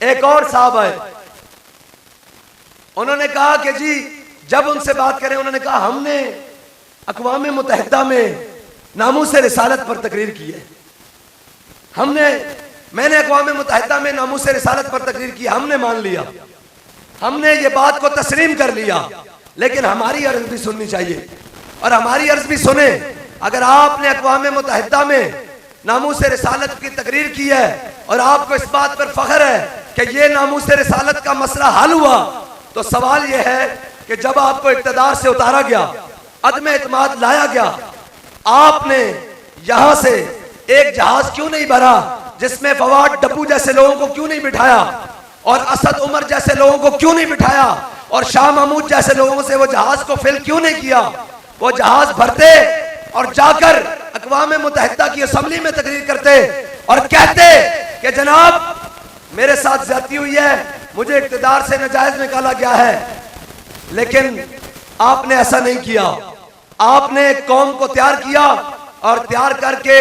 एक और साहब आए, उन्होंने कहा कि जी जब उनसे बात करें, उन्होंने कहा हमने अक़वाम मुत्तहिदा में नामूस रिसालत पर तकरीर की है, मैंने अक़वाम मुत्तहिदा में नामूस रिसालत पर तकरीर की, हमने मान लिया, हमने ये बात को तस्लीम कर लिया, लेकिन हमारी अर्ज भी सुननी चाहिए और हमारी अर्ज भी सुने। अगर आपने अक़वाम मुत्तहिदा में नामूस रिसालत की तकरीर की है और आपको इस बात पर फख्र है कि ये नामूस रिसालत का मसला हल हुआ, तो सवाल यह है कि जब आपको इक़्तिदार से उतारा गया, अदम एतमाद लाया गया, आपने यहां से एक जहाज क्यों नहीं भरा जिसमें फवाद डब्बू जैसे लोगों को क्यों नहीं बिठाया और असद उमर जैसे लोगों को क्यों नहीं बिठाया और शाह महमूद जैसे लोगों से वो जहाज को फिल क्यों नहीं किया? वो जहाज भरते और जाकर अक़वाम मुत्तहिदा की असेंबली में तकरीर करते और कहते कि जनाब मेरे साथ ज्यादती हुई है, मुझे इक़्तिदार से नाजायज निकाला गया है। लेकिन आपने ऐसा नहीं किया, आपने कौम को तैयार किया और तैयार करके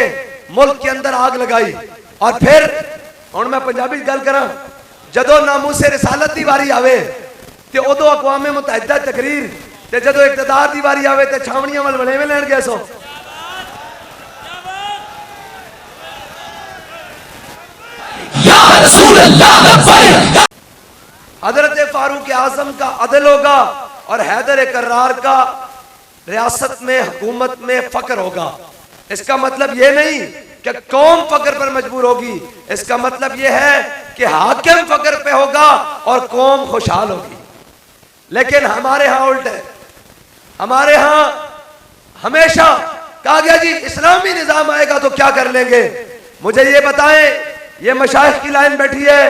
मुल्क के अंदर आग लगाई। और फिर हुण मैं पंजाबी गल करा, जदों नामूस रिसालत की वारी आवे ते उदों अक़वाम मुत्तहिदा तकरीर, ते जदों इक़्तिदार की वारी आवे ते छावणियां वल वलेवे लैण गए सो। हजरत फारूक आजम का अदल होगा और हैदर कर्रार का रियासत में हुकूमत में फक्र होगा। इसका मतलब यह नहीं कि कौम फक्र पर मजबूर होगी, इसका मतलब यह है कि हाकिम फक्र पे होगा और कौम खुशहाल होगी। लेकिन हमारे यहां उल्ट है, हमारे यहां हमेशा कहा गया जी इस्लामी निजाम आएगा तो क्या कर लेंगे। मुझे ये बताएं, ये मशाइख की लाइन बैठी है,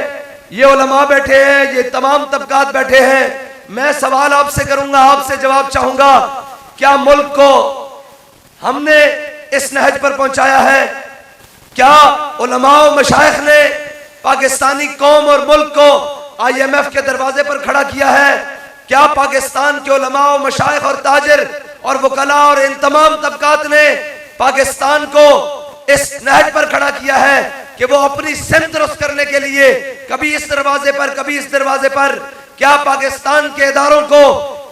ये उलमा बैठे हैं, ये तमाम तबकात बैठे हैं, मैं सवाल आपसे करूंगा, आपसे जवाब चाहूंगा, क्या मुल्क को हमने इस नहज पर पहुंचाया है? क्या उलमा और मशाइख ने पाकिस्तानी कौम और मुल्क को IMF के दरवाजे पर खड़ा किया है? क्या पाकिस्तान के उलमा और मशाइख और ताजिर और वकला और इन तमाम तबकात ने पाकिस्तान को इस नहज पर खड़ा किया है कि वो अपनी सिमत दुरुस्त करने के लिए कभी इस दरवाजे पर कभी इस दरवाजे पर? क्या पाकिस्तान के इदारों को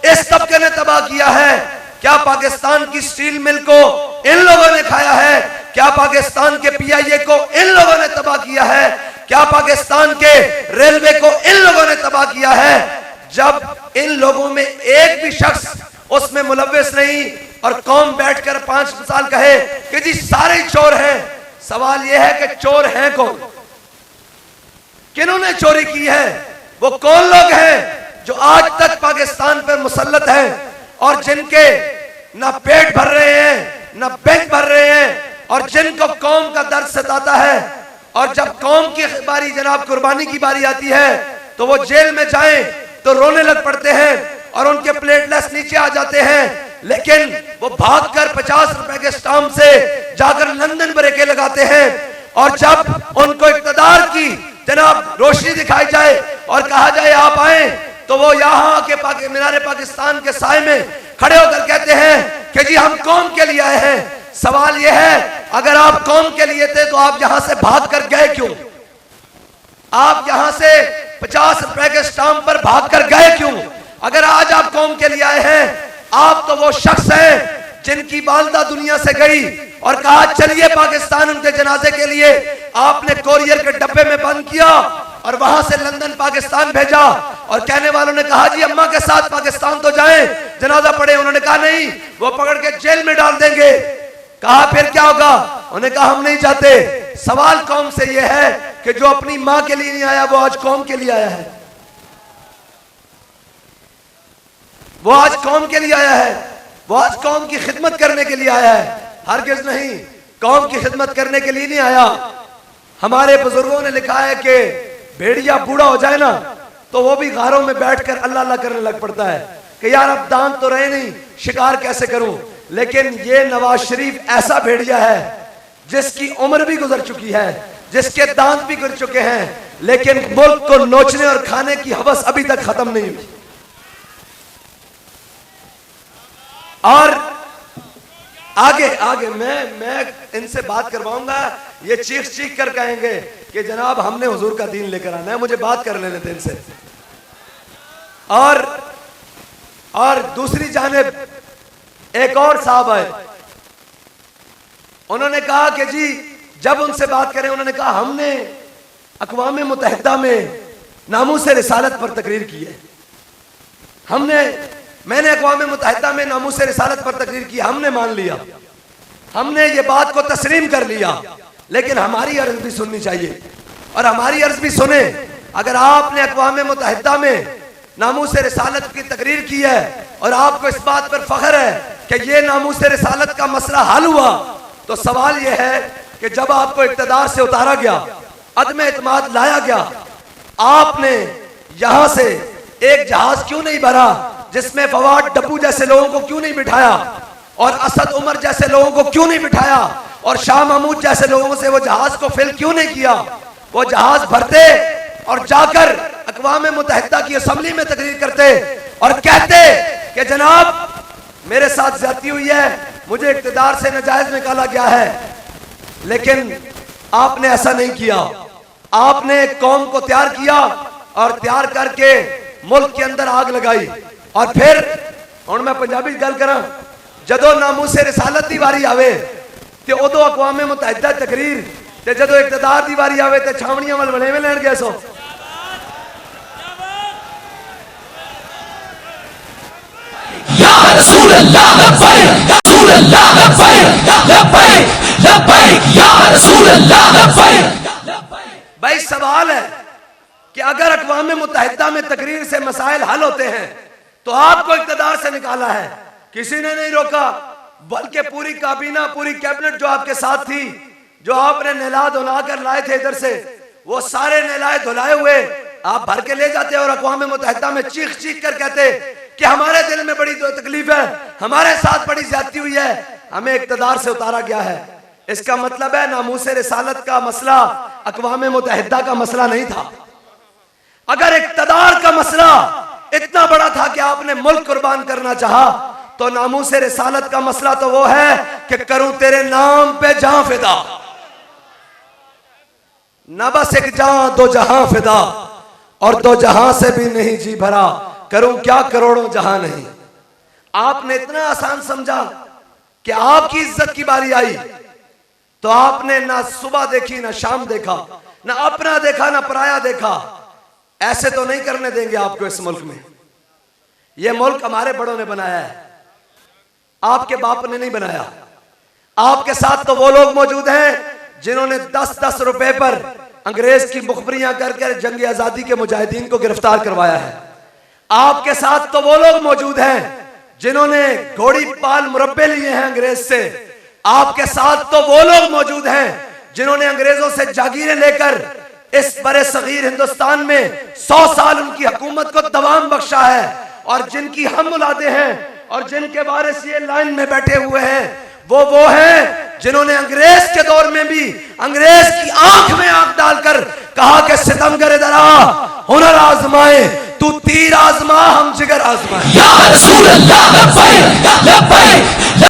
इस तबके ने तबाह किया है? क्या पाकिस्तान की स्टील मिल को इन लोगों ने खाया है? क्या पाकिस्तान के PIA को इन लोगों ने तबाह किया है? क्या पाकिस्तान के रेलवे को इन लोगों ने तबाह किया है? जब इन लोगों में एक भी शख्स उसमें मुलव्विस नहीं और कौम बैठकर 5 साल कहे कि जी सारे चोर हैं, सवाल यह है कि चोर हैं कौन? किन्होंने चोरी की है? वो कौन लोग हैं जो आज तक पाकिस्तान पर मुसल्लत हैं और जिनके ना पेट भर रहे हैं ना बैंक भर रहे हैं और जिनको कौम का दर्द सताता है? और जब कौम की बारी जनाब कुर्बानी की बारी आती है तो वो जेल में जाएं तो रोने लग पड़ते हैं और उनके प्लेटलेट्स नीचे आ जाते हैं, लेकिन वो भागकर 50 रुपए के स्टाम्प से जाकर लंदन ब्रेके लगाते हैं। और जब उनको इक़्तिदार की जनाब रोशनी दिखाई जाए और कहा जाए आप आए, तो वो यहाँ के मीनारे पाकिस्तान के साए में खड़े होकर कहते हैं कि जी हम कौम के लिए आए हैं। सवाल यह है, अगर आप कौम के लिए थे तो आप यहां से भाग कर गए क्यों? आप यहां से 50 रुपए के स्टाम्प पर भाग कर गए क्यों? अगर आज आप कौम के लिए आए हैं, आप तो वो शख्स हैं जिनकी वालदा दुनिया से गई और कहा चलिए पाकिस्तान उनके जनाजे के लिए, आपने कोरियर के डब्बे में बंद किया और वहां से लंदन पाकिस्तान भेजा और कहने वालों ने कहा जी अम्मा के साथ पाकिस्तान तो जाएं, जनाजा पढ़े। उन्होंने कहा नहीं, वो पकड़ के जेल में डाल देंगे। कहा फिर क्या होगा? उन्होंने कहा हम नहीं चाहते। सवाल कौम से यह है कि जो अपनी मां के लिए नहीं आया वो आज कौम के लिए आया है, वो आज कौम के लिए आया है, वो आज कौम की खिदमत करने के लिए आया है। हरगिज़ नहीं, कौम की खिदमत करने के लिए नहीं आया। हमारे बुजुर्गों ने लिखा है कि भेड़िया बूढ़ा हो जाए ना तो वो भी गारों में बैठकर अल्लाह अल्लाह करने लग पड़ता है कि यार अब दांत तो रहे नहीं, शिकार कैसे करूं। लेकिन ये नवाज शरीफ ऐसा भेड़िया है जिसकी उम्र भी गुजर चुकी है, जिसके दांत भी गिर चुके हैं, लेकिन मुल्क को नोचने और खाने की हवस अभी तक खत्म नहीं हुई। और आगे आगे मैं इनसे बात करवाऊंगा, ये चीख चीख कर कहेंगे कि जनाब हमने हुजूर का दीन लेकर आना है, मुझे बात कर लेने थे इनसे। और दूसरी जानिब एक और साहब है, उन्होंने कहा कि जी जब उनसे बात करें, उन्होंने कहा हमने अक़वाम मुत्तहिदा में नामूस रिसालत पर तकरीर की है, मैंने अक़वाम मुत्तहिदा में नामूस रिसालत पर तकरीर की, हमने मान लिया, हमने ये बात को तस्लीम कर लिया, लेकिन हमारी अर्ज भी सुननी चाहिए। और हमारी अर्ज भी सुने, अगर आपने अक़वाम मुत्तहिदा में नामूस रिसालत की तकरीर की है और आपको इस बात पर फख्र है कि ये नामूस रिसालत का मसला हल हुआ, तो सवाल यह है कि जब आपको इक़्तिदार से उतारा गया, अदम एतमाद लाया गया, आपने यहां से एक जहाज क्यों नहीं भरा जिसमें फवाद डब्बू जैसे लोगों को क्यों नहीं बिठाया, और असद उमर जैसे लोगों को क्यों नहीं बिठाया, और शाह महमूद जैसे लोगों से वो जहाज को फिल क्यों नहीं किया? वो जहाज भरते और जाकर अक़वाम मुत्तहिदा की असेंबली में तकरीर करते और कहते कि जनाब मेरे साथ ज्यादती हुई है, मुझे इक़्तिदार से नाजायज निकाला गया है। लेकिन आपने ऐसा नहीं किया, आपने कौम को तैयार किया और तैयार करके मुल्क के अंदर आग लगाई। और फिर हुण मैं पंजाबी गल करा, जदों नामूसे रिसालत की वारी आवे ते उदों अक़वाम मुत्तहिदा तकरीर, ते जदों इक़्तिदार की वारी आवे ते छावणियां वल वलेवे लैण गए सो। या रसूल अल्लाह लब्बैक, रसूल अल्लाह लब्बैक, लब्बैक लब्बैक या रसूल अल्लाह लब्बैक। भाई सवाल है कि अगर अक़वाम मुत्तहिदा में तकरीर से मसाइल हल होते हैं तो आपको इक़्तिदार से निकाला है, किसी ने नहीं रोका, बल्कि पूरी काबीना, पूरी कैबिनेट जो आपके साथ थी, जो आपने नहला धुला कर लाए थे इधर से, वो सारे नहलाए धुलाए हुए आप भर के ले जाते और अक़वाम मुत्तहिदा में चीख चीख कर कहते कि हमारे दिल में बड़ी तकलीफ है, हमारे साथ बड़ी ज्यादती हुई है, हमें इक़्तिदार से उतारा गया है। इसका मतलब है नामूस रिसालत का मसला अक़वाम मुत्तहिदा का मसला नहीं था। अगर इक़्तिदार का मसला इतना बड़ा था कि आपने मुल्क कुर्बान करना चाहा, तो नामूस रिसालत का मसला तो वो है कि करूं तेरे नाम पे जान फिदा, न बस एक जान दो जहां फिदा, और दो जहां से भी नहीं जी भरा, करूं क्या करोड़ों जहां नहीं। आपने इतना आसान समझा कि आपकी इज्जत की बारी आई तो आपने ना सुबह देखी, ना शाम देखा, ना अपना देखा, ना पराया देखा। ऐसे तो नहीं करने देंगे आपको इस मुल्क में। यह मुल्क हमारे बड़ों ने बनाया है, आपके बाप ने नहीं बनाया। आपके साथ तो वो लोग मौजूद हैं जिन्होंने 10-10 रुपए पर अंग्रेज की मुखबरियां करके जंग आजादी के मुजाहिदीन को गिरफ्तार करवाया है। आपके साथ तो वो लोग मौजूद हैं जिन्होंने घोड़ी पाल मुरब्बे लिए हैं अंग्रेज से। आपके साथ तो वो लोग मौजूद हैं जिन्होंने अंग्रेजों से जागीरें लेकर इस बड़े सगीर हिंदुस्तान में 100 साल उनकी हुकूमत को दवाम बख्शा है, और जिनकी हम औलादे हैं और जिनके वारिस ये लाइन में बैठे हुए हैं, वो हैं जिन्होंने अंग्रेज के दौर में भी अंग्रेज की आंख में आंख डालकर कहा कि सितमगर इधर आ, हुनर आजमाए, तू तीर आजमा, हम जिगर आजमाए। या रसूल अल्लाह लब्बैक लब्बैक।